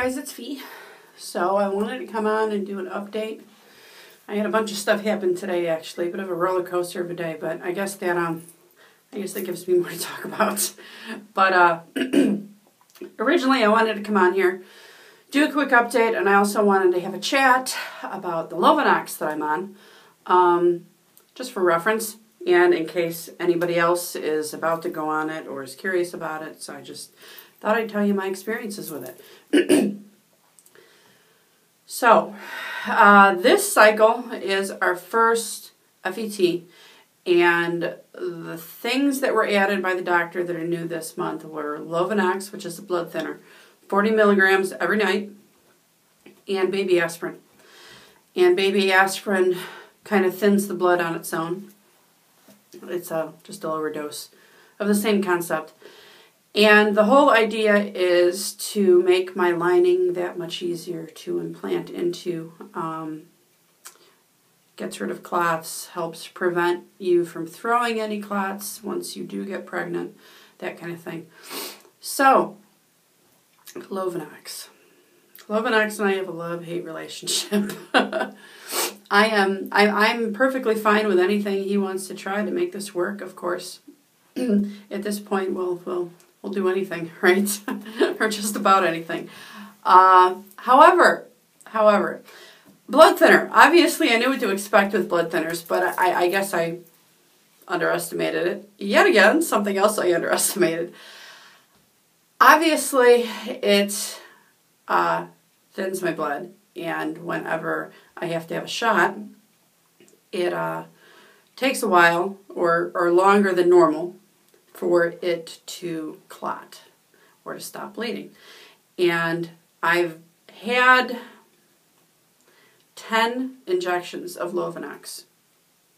guys, it's FET. So I wanted to come on and do an update. I had a bunch of stuff happen today, actually, a bit of a roller coaster of a day, but I guess that gives me more to talk about. But originally I wanted to come on here, do a quick update, and I also wanted to have a chat about the Lovenox that I'm on, just for reference, and in case anybody else is about to go on it or is curious about it. So I just thought I'd tell you my experiences with it. So, this cycle is our first FET, and the things that were added by the doctor that are new this month were Lovenox, which is a blood thinner, 40 milligrams every night, and baby aspirin. And baby aspirin kind of thins the blood on its own. It's just a lower dose of the same concept. And the whole idea is to make my lining that much easier to implant into. Gets rid of clots, helps prevent you from throwing any clots once you do get pregnant, that kind of thing. So, Lovenox. Lovenox and I have a love-hate relationship. I'm perfectly fine with anything he wants to try to make this work, of course. At this point, we'll do anything, right? Or just about anything. However, blood thinner. Obviously, I knew what to expect with blood thinners, but I guess I underestimated it. Yet again, something else I underestimated. Obviously, it thins my blood, and whenever I have to have a shot, it takes a while or longer than normal for it to clot or to stop bleeding. And I've had 10 injections of Lovenox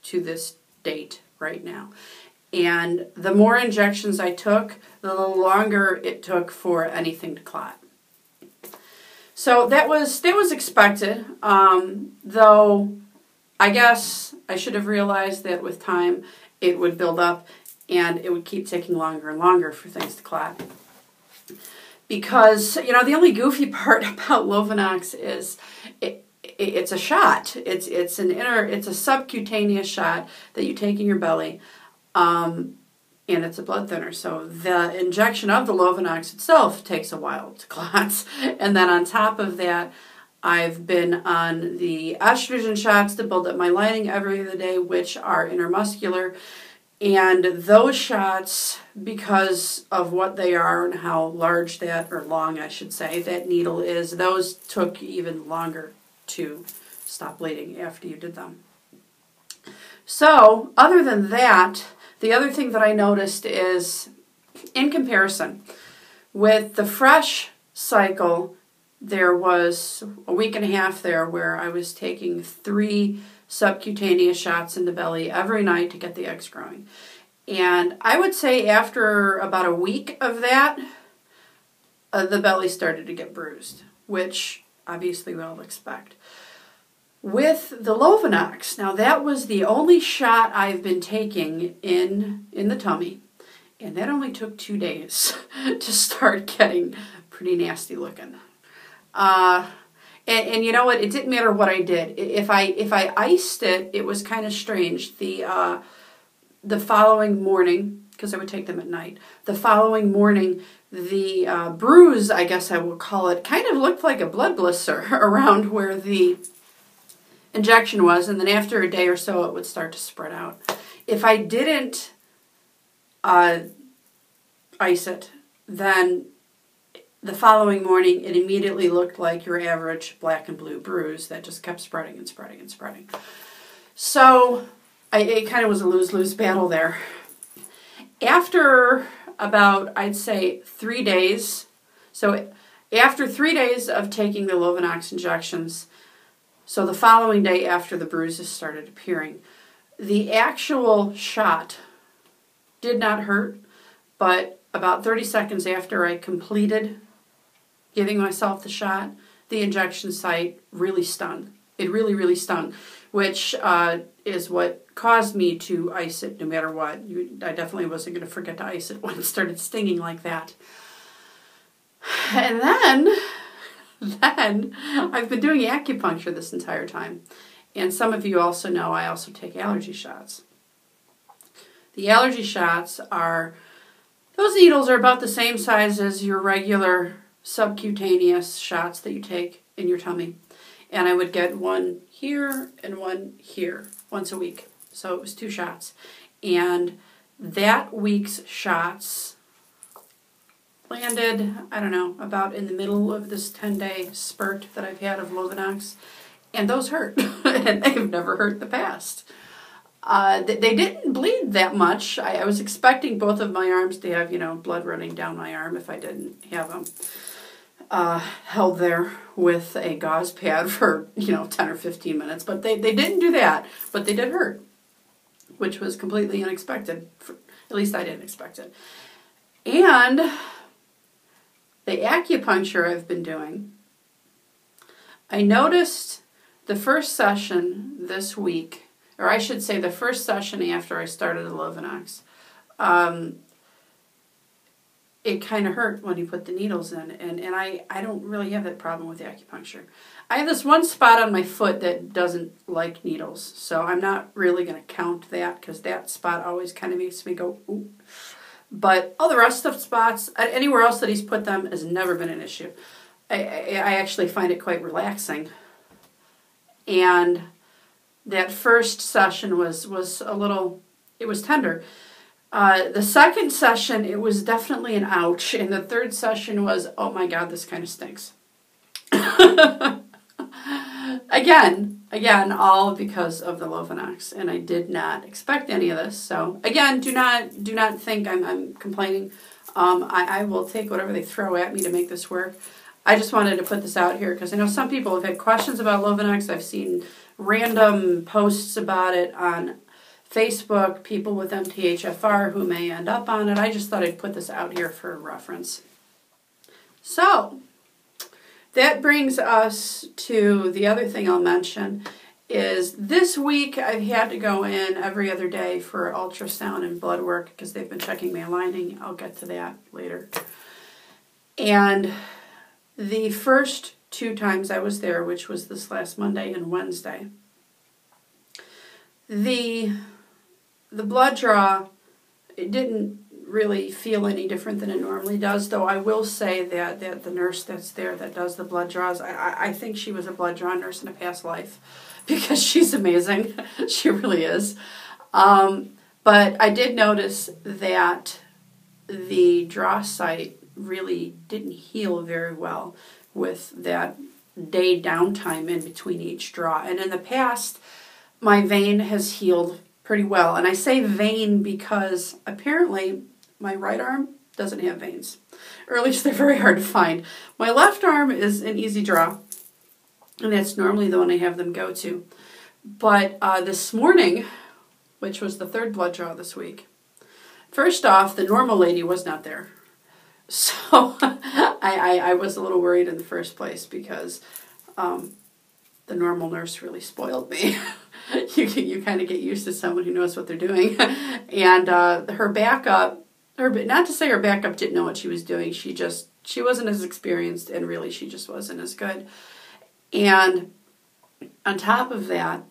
to this date right now. And the more injections I took, the longer it took for anything to clot. So that was expected, though I guess I should have realized that with time it would build up and it would keep taking longer and longer for things to clot. Because, you know, the only goofy part about Lovenox is it's a shot. It's a subcutaneous shot that you take in your belly, and it's a blood thinner. So the injection of the Lovenox itself takes a while to clot. And then on top of that, I've been on the estrogen shots to build up my lining every other day, which are intermuscular. And those shots, because of what they are and how large that, or long I should say, that needle is, those took even longer to stop bleeding after you did them. So, other than that, the other thing that I noticed is, in comparison, with the fresh cycle, there was a week and a half there where I was taking 3 subcutaneous shots in the belly every night to get the eggs growing. And I would say after about a week of that, the belly started to get bruised, which obviously we all expect. With the Lovenox, now that was the only shot I've been taking in the tummy, and that only took 2 days to start getting pretty nasty looking. And you know what? It didn't matter what I did. If I iced it, it was kind of strange. The following morning, because I would take them at night, the following morning, the bruise, I guess I will call it, kind of looked like a blood blister around where the injection was, and then after a day or so, it would start to spread out. If I didn't ice it, then the following morning, it immediately looked like your average black and blue bruise that just kept spreading and spreading and spreading. So it kind of was a lose-lose battle there. After about, I'd say, 3 days, so after 3 days of taking the Lovenox injections, so the following day after the bruises started appearing, the actual shot did not hurt, but about 30 seconds after I completed giving myself the shot, the injection site really stung. It really, really stung, which is what caused me to ice it no matter what. I definitely wasn't going to forget to ice it when it started stinging like that. And then then I've been doing acupuncture this entire time. And some of you also know I also take allergy shots. The allergy shots are, those needles are about the same size as your regular subcutaneous shots that you take in your tummy. And I would get one here and one here once a week. So it was 2 shots. And that week's shots landed, I don't know, about in the middle of this 10-day spurt that I've had of Lovenox. And those hurt. And they've never hurt in the past. They didn't bleed that much. I was expecting both of my arms to have, blood running down my arm if I didn't have them held there with a gauze pad for, 10 or 15 minutes. But they didn't do that. But they did hurt, which was completely unexpected. At least I didn't expect it. And the acupuncture I've been doing, I noticed the first session this week, or I should say the first session after I started the Lovenox, it kind of hurt when you put the needles in. And I don't really have that problem with acupuncture. I have this one spot on my foot that doesn't like needles. So I'm not really going to count that because that spot always kind of makes me go, ooh. But all the rest of the spots, anywhere else that he's put them, has never been an issue. I actually find it quite relaxing. And that first session was a little, it was tender. The second session, it was definitely an ouch. And the third session was, oh my God, this kind of stinks. Again, all because of the Lovenox. And I did not expect any of this. So again, do not think I'm complaining. I will take whatever they throw at me to make this work. I just wanted to put this out here because I know some people have had questions about Lovenox. I've seen random posts about it on Facebook, people with MTHFR who may end up on it. I just thought I'd put this out here for reference. So, that brings us to the other thing I'll mention is this week I've had to go in every other day for ultrasound and blood work because they've been checking my lining. I'll get to that later. And the first 2 times I was there, which was this last Monday and Wednesday, the blood draw, it didn't really feel any different than it normally does, though I will say that the nurse that's there that does the blood draws, I think she was a blood draw nurse in a past life because she's amazing. She really is. But I did notice that the draw site really didn't heal very well with that day downtime in between each draw. And in the past, my vein has healed pretty well. And I say vein because apparently my right arm doesn't have veins. Or at least they're very hard to find. My left arm is an easy draw. And that's normally the one I have them go to. But this morning, which was the 3rd blood draw this week, first off, the normal lady was not there. So I was a little worried in the first place because the normal nurse really spoiled me. You kind of get used to someone who knows what they're doing. And her backup, not to say her backup didn't know what she was doing, she wasn't as experienced and really she just wasn't as good. And on top of that,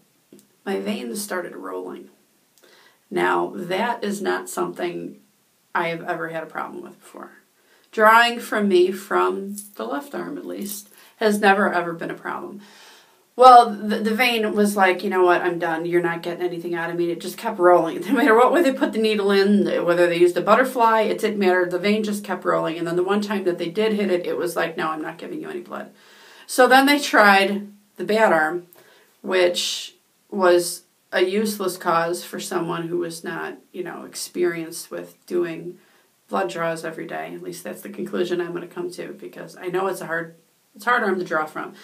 my veins started rolling. Now, that is not something I have ever had a problem with before. Drawing from me, from the left arm at least, has never ever been a problem. Well, the vein was like, you know what, I'm done. You're not getting anything out of me. It just kept rolling. No matter what way they put the needle in, whether they used a butterfly, it didn't matter. The vein just kept rolling. And then the one time that they did hit it, it was like, no, I'm not giving you any blood. So then they tried the bad arm, which was a useless cause for someone who was not, experienced with doing blood draws every day. At least that's the conclusion I'm going to come to because I know it's a hard arm to draw from.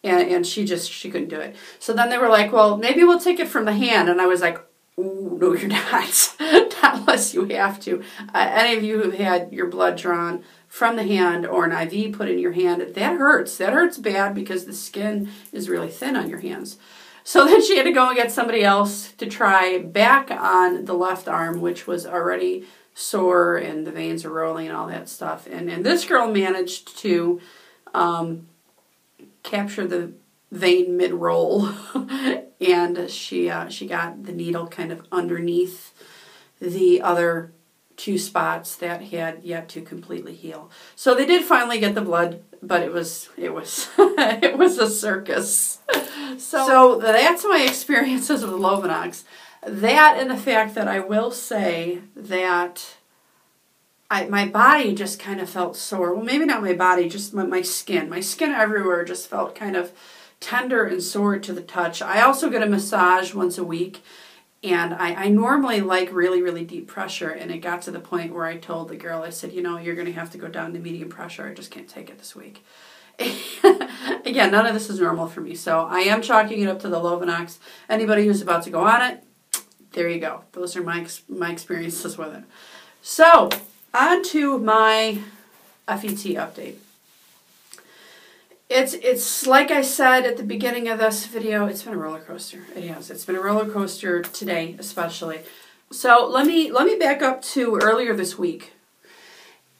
And she couldn't do it. So then they were like, well, maybe we'll take it from the hand. And I was like, ooh, no, you're not. Not unless you have to. Any of you who've had your blood drawn from the hand or an IV put in your hand, that hurts. That hurts bad because the skin is really thin on your hands. So then she had to go and get somebody else to try back on the left arm, which was already sore and the veins are rolling and all that stuff. And this girl managed to capture the vein mid-roll, and she got the needle kind of underneath the other 2 spots that had yet to completely heal. So they did finally get the blood, but it was it was a circus. So that's my experiences with Lovenox. That and the fact that I will say that my body just kind of felt sore. Well, maybe not my body, just my skin. My skin everywhere just felt kind of tender and sore to the touch. I also get a massage once a week, and I normally like really, really deep pressure, and it got to the point where I told the girl, I said, you know, you're going to have to go down to medium pressure. I just can't take it this week. Again, none of this is normal for me, so I am chalking it up to the Lovenox. Anybody who's about to go on it, there you go. Those are my experiences with it. So, on to my FET update. It's like I said at the beginning of this video, it's been a roller coaster. It has. It's been a roller coaster today, especially. So let me back up to earlier this week.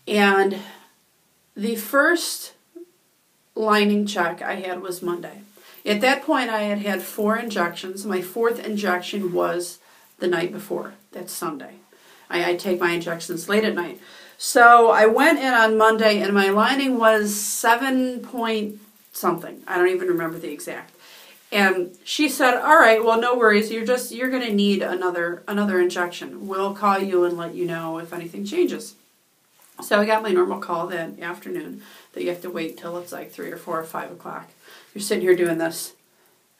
And the first lining check I had was Monday. At that point, I had had 4 injections. My 4th injection was the night before. That's Sunday. I take my injections late at night. So I went in on Monday, and my lining was 7 point something. I don't even remember the exact. And she said, "All right, well, no worries. You're going to need another injection. We'll call you and let you know if anything changes." So I got my normal call that afternoon that you have to wait till it's like 3 or 4 or 5 o'clock. You're sitting here doing this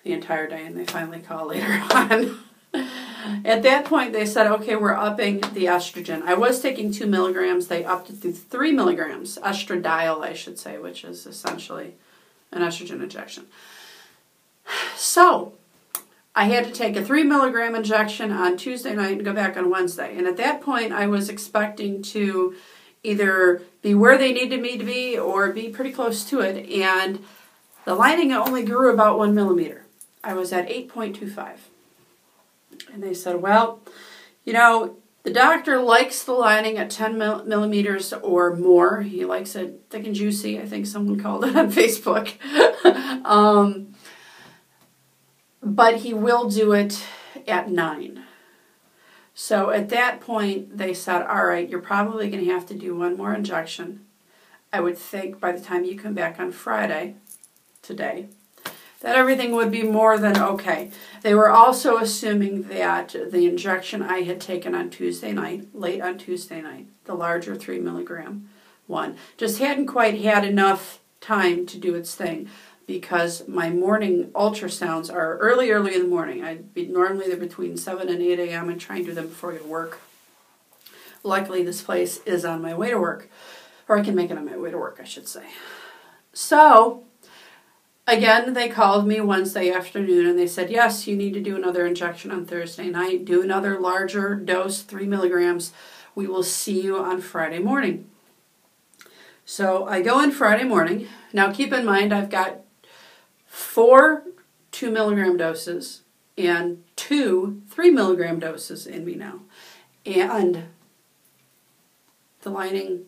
the entire day, and they finally call later on. At that point, they said, okay, we're upping the estrogen. I was taking 2 milligrams. They upped it to 3 milligrams, estradiol, I should say, which is essentially an estrogen injection. So I had to take a 3 milligram injection on Tuesday night and go back on Wednesday. And at that point, I was expecting to either be where they needed me to be or be pretty close to it. And the lining only grew about 1 millimeter. I was at 8.25. And they said, well, you know, the doctor likes the lining at 10 millimeters or more. He likes it thick and juicy, I think someone called it on Facebook. But he will do it at 9. So at that point, they said, all right, you're probably going to have to do 1 more injection. I would think by the time you come back on Friday, today, that everything would be more than okay. They were also assuming that the injection I had taken on Tuesday night, late on Tuesday night, the larger 3 milligram one, just hadn't quite had enough time to do its thing because my morning ultrasounds are early in the morning. Normally they're between 7 and 8 a.m. and try and do them before I go to work. Luckily, this place is on my way to work, or I can make it on my way to work, I should say. So again, they called me Wednesday afternoon and they said, yes, you need to do another injection on Thursday night. Do another larger dose, 3 milligrams. We will see you on Friday morning. So I go in Friday morning. Now keep in mind, I've got 4 2 milligram doses and 2 3 milligram doses in me now. And the lining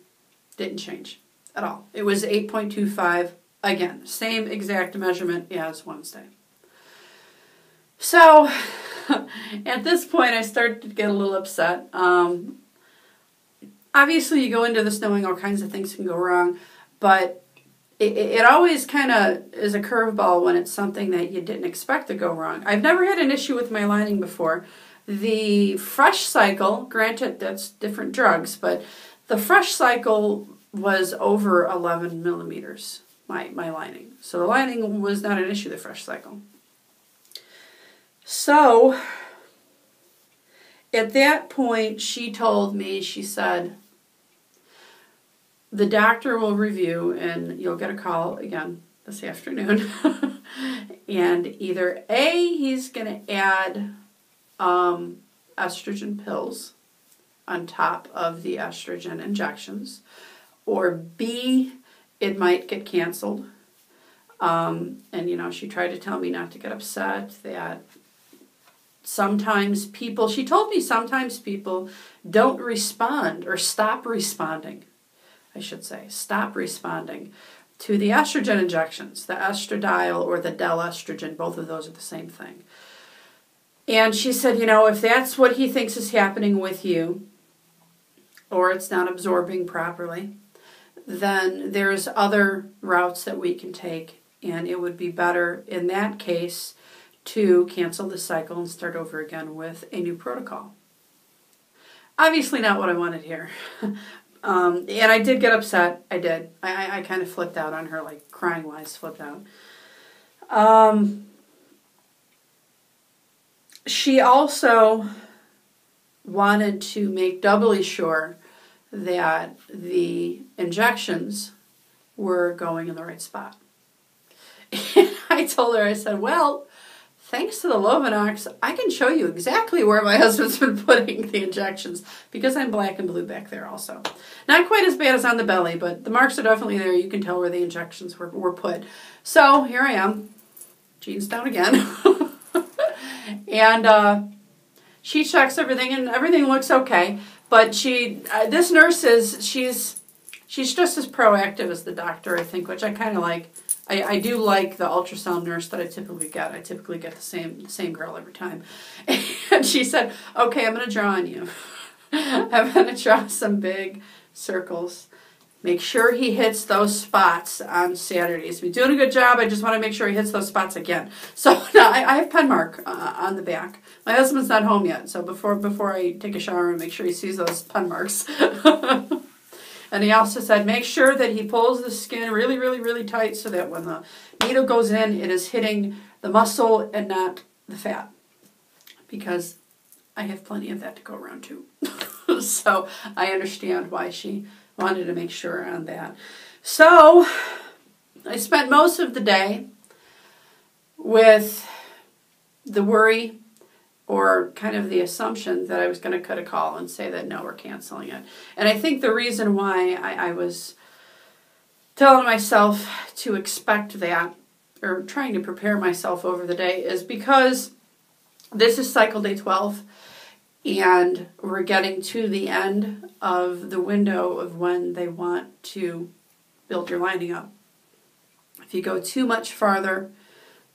didn't change at all. It was 8.25. Again, same exact measurement as Wednesday. So, at this point, I started to get a little upset. Obviously, you go into this knowing all kinds of things can go wrong, but it always kind of is a curveball when it's something that you didn't expect to go wrong. I've never had an issue with my lining before. The Fresh Cycle, granted that's different drugs, but the Fresh Cycle was over 11 millimeters. My lining. So the lining was not an issue, the Fresh Cycle. So at that point, she told me, she said, the doctor will review and you'll get a call again this afternoon. And either A, he's going to add estrogen pills on top of the estrogen injections, or B, it might get canceled. And, you know, she tried to tell me not to get upset, that sometimes people, she told me sometimes people don't respond or stop responding, I should say, stop responding to the estrogen injections, the estradiol or the del-estrogen. Both of those are the same thing. And she said, you know, if that's what he thinks is happening with you, or it's not absorbing properly, then there's other routes that we can take, and it would be better in that case to cancel the cycle and start over again with a new protocol. Obviously not what I wanted here. And I did get upset. I did. I kind of flipped out on her, like crying-wise flipped out. She also wanted to make doubly sure that the injections were going in the right spot. And I told her, I said, well, thanks to the Lovenox, I can show you exactly where my husband's been putting the injections, because I'm black and blue back there also. Not quite as bad as on the belly, but the marks are definitely there. You can tell where the injections were put. So here I am, jeans down again. And she checks everything, and everything looks okay. But this nurse she's just as proactive as the doctor, I think, which I kind of like. I do like the ultrasound nurse that I typically get. I typically get the same girl every time. And she said, okay, I'm going to draw on you. I'm going to draw some big circles. Make sure he hits those spots on Saturdays. He's doing a good job. I just want to make sure he hits those spots again. So now I have pen mark on the back. My husband's not home yet, so before I take a shower and make sure he sees those pen marks. And he also said, make sure that he pulls the skin really, really, really tight so that when the needle goes in, it is hitting the muscle and not the fat. Because I have plenty of that to go around too. So I understand why she wanted to make sure on that. So I spent most of the day with the worry or kind of the assumption that I was going to cut a call and say that, no, we're canceling it. And I think the reason why I was telling myself to expect that, or trying to prepare myself over the day, is because this is cycle day 12, and we're getting to the end of the window of when they want to build your lining up. If you go too much farther,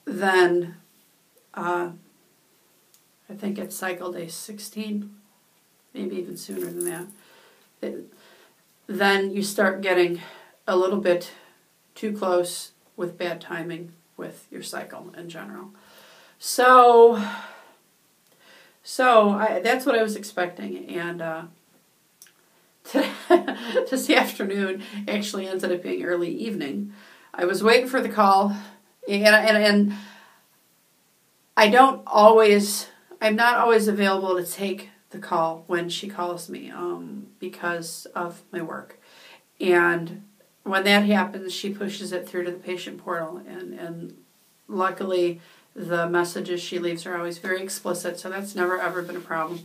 then I think it's cycle day 16, maybe even sooner than that. Then you start getting a little bit too close with bad timing with your cycle in general. So that's what I was expecting, and this afternoon actually ended up being early evening. I was waiting for the call, and I'm not always available to take the call when she calls me because of my work. And when that happens, she pushes it through to the patient portal, and luckily the messages she leaves are always very explicit, so that's never ever been a problem.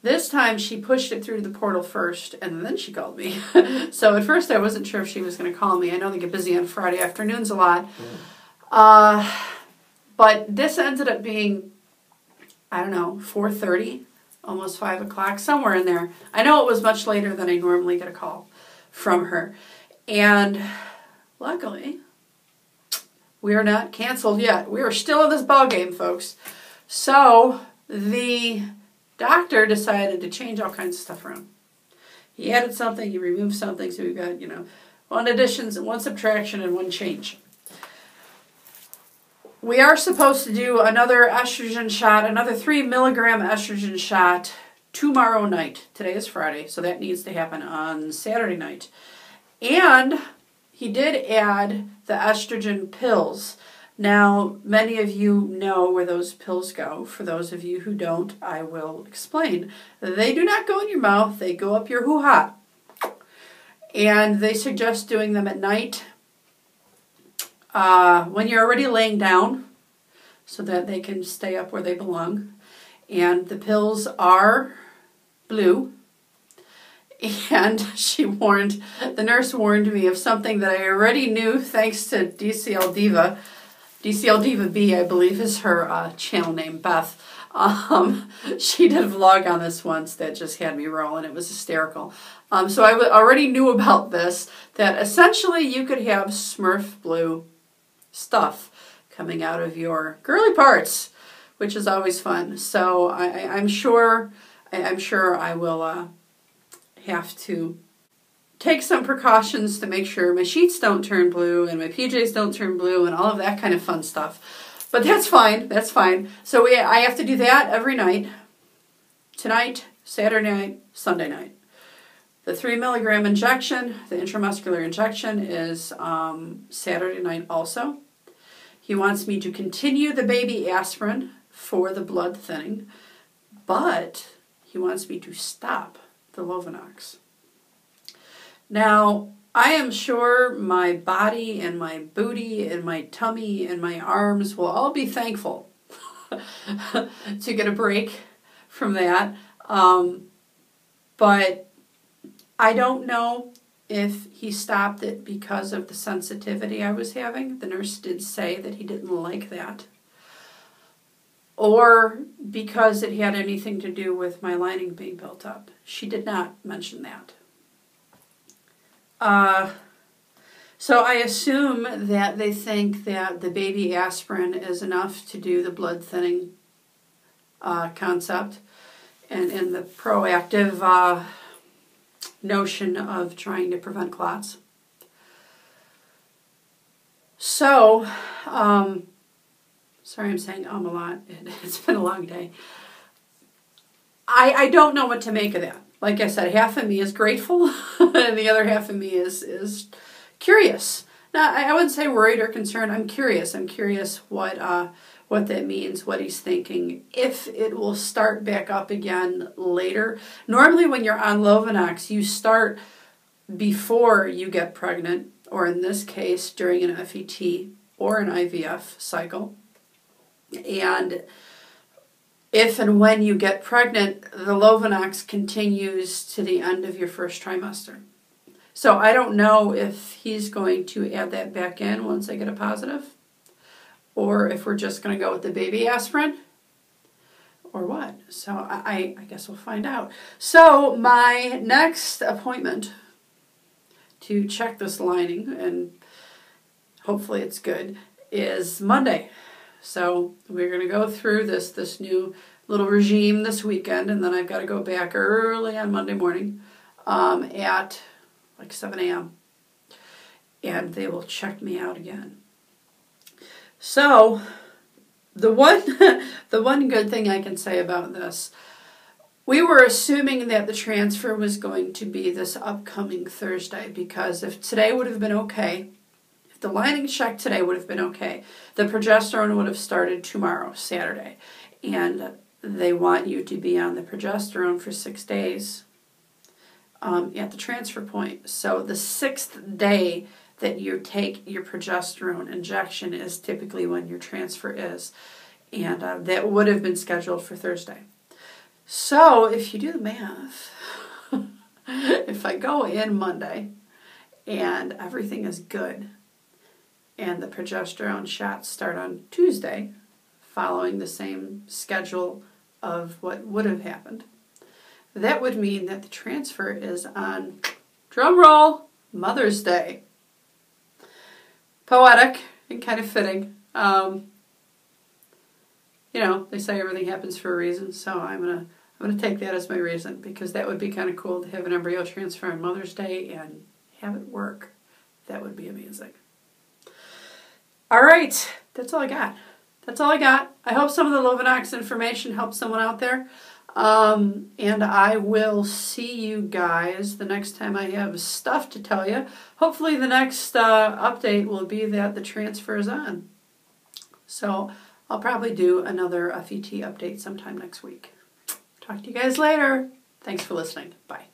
This time she pushed it through to the portal first, and then she called me. So at first I wasn't sure if she was going to call me. I know they get busy on Friday afternoons a lot. But this ended up being, I don't know, 4:30, almost 5 o'clock, somewhere in there. I know it was much later than I normally get a call from her. And luckily, we are not canceled yet. We are still in this ball game, folks. So the doctor decided to change all kinds of stuff around. He added something, he removed something, so we've got, one addition, one subtraction, and one change. We are supposed to do another estrogen shot, another 3 milligram estrogen shot tomorrow night. Today is Friday, so that needs to happen on Saturday night. And he did add the estrogen pills. Now, many of you know where those pills go. For those of you who don't, I will explain. They do not go in your mouth. They go up your hoo-ha. And they suggest doing them at night when you're already laying down so that they can stay up where they belong. And the pills are blue. And the nurse warned me of something that I already knew thanks to DCL Diva. DCL Diva B, I believe, is her channel name, Beth. She did a vlog on this once that just had me rolling. It was hysterical. So I already knew about this, that essentially you could have Smurf blue stuff coming out of your girly parts, which is always fun. So I'm sure I will have to take some precautions to make sure my sheets don't turn blue and my PJs don't turn blue and all of that kind of fun stuff. But that's fine. That's fine. So I have to do that every night. Tonight, Saturday night, Sunday night. The 3 milligram injection, the intramuscular injection, is Saturday night also. He wants me to continue the baby aspirin for the blood thinning, but he wants me to stop the Lovenox. Now, I am sure my body and my booty and my tummy and my arms will all be thankful to get a break from that. But I don't know if he stopped it because of the sensitivity I was having. The nurse did say that he didn't like that. Or because it had anything to do with my lining being built up. She did not mention that. So I assume that they think that the baby aspirin is enough to do the blood thinning concept and the proactive notion of trying to prevent clots. So, sorry I'm saying a lot. It's been a long day. I don't know what to make of that. Like I said, half of me is grateful, and the other half of me is curious. Now, I wouldn't say worried or concerned. I'm curious. I'm curious what that means, what he's thinking, if it will start back up again later. Normally, when you're on Lovenox, you start before you get pregnant, or in this case, during an FET or an IVF cycle. And if and when you get pregnant, the Lovenox continues to the end of your first trimester. So I don't know if he's going to add that back in once I get a positive, or if we're just going to go with the baby aspirin, or what. So I guess we'll find out. So my next appointment to check this lining, and hopefully it's good, is Monday. So we're going to go through this new little regime this weekend, and then I've got to go back early on Monday morning at like 7 a.m. And they will check me out again. So the one good thing I can say about this, we were assuming that the transfer was going to be this upcoming Thursday, because if today would have been okay, if the lining check today would have been okay, the progesterone would have started tomorrow, Saturday. And they want you to be on the progesterone for 6 days at the transfer point. So the 6th day that you take your progesterone injection is typically when your transfer is. And that would have been scheduled for Thursday. So if you do the math, if I go in Monday and everything is good, and the progesterone shots start on Tuesday, following the same schedule of what would have happened, that would mean that the transfer is on, drum roll, Mother's Day. Poetic and kind of fitting. You know, they say everything happens for a reason, so I'm gonna take that as my reason, because that would be kind of cool to have an embryo transfer on Mother's Day and have it work. That would be amazing. All right, that's all I got. That's all I got. I hope some of the Lovenox information helps someone out there. And I will see you guys the next time I have stuff to tell you. Hopefully the next update will be that the transfer is on. So I'll probably do another FET update sometime next week. Talk to you guys later. Thanks for listening. Bye.